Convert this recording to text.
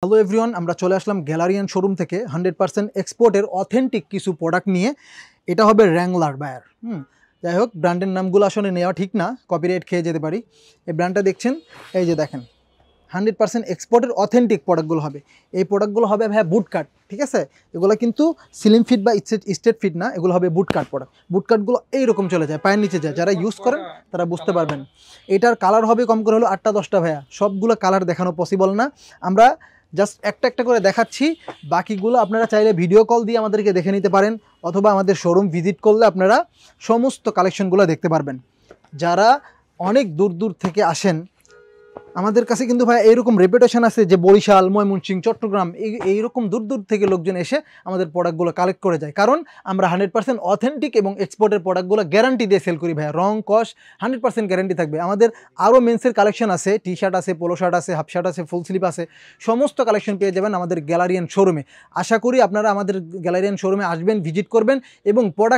Hello everyone, আমরা চলে আসলাম গ্যালারিয়ান showroom থেকে 100% এক্সপোর্টের অথেন্টিক কিছু প্রোডাক্ট নিয়ে। এটা হবে র্যাংলার বায়ার। যাই হোক, ব্র্যান্ডের নামগুলো আসলে নেওয়া ঠিক না, কপিরাইট খেয়ে যেতে পারি। এই ব্র্যান্ডটা দেখছেন, এই যে দেখেন 100% এক্সপোর্টের অথেন্টিক প্রোডাক্টগুলো হবে। এই প্রোডাক্টগুলো হবে ভাইয়া বুট কাট, ঠিক আছে? এগুলো কিন্তু সিলিম ফিট বা স্টেট ফিট না, এগুলো হবে বুট কাট প্রোডাক্ট। বুট কাটগুলো এইরকম চলে যায়, পায়ের নিচে যায়। যারা ইউজ করেন তারা বুঝতে পারবেন। এটার কালার হবে কম করে হলো 8টা-10টা ভাইয়া, সবগুলো কালার দেখানো পসিবল না। আমরা জাস্ট একটা একটা করে দেখাচ্ছি, বাকিগুলো আপনারা চাইলে ভিডিও কল দিয়ে আমাদেরকে দেখে নিতে পারেন, অথবা আমাদের শোরুম ভিজিট করলে আপনারা সমস্ত কালেকশনগুলো দেখতে পারবেন। যারা অনেক দূর দূর থেকে আসেন, আমাদের কাছে কিন্তু ভাই এইরকম রেপুটেশন আছে যে বরিশাল, ময়মনসিংহ, চট্টগ্রাম এইরকম দূর দূর থেকে লোকজন এসে আমাদের প্রোডাক্টগুলো কালেক্ট করে যায়। কারণ আমরা 100% অথেন্টিক এবং এক্সপোর্টের প্রোডাক্টগুলো গ্যারান্টি দিয়ে সেল করি ভাইয়া। রং কস 100% গ্যারান্টি থাকবে। আমাদের আরও মেন্সের কালেকশন আছে, টি শার্ট আছে, পোলো শার্ট আছে, হাফ শার্ট আছে, ফুল স্লিভ আছে, সমস্ত কালেকশন পেয়ে যাবেন আমাদের গ্যালারিয়ান শোরুমে। আশা করি আপনারা আমাদের গ্যালারিয়ান শোরুমে আসবেন, ভিজিট করবেন এবং প্রোডাক্ট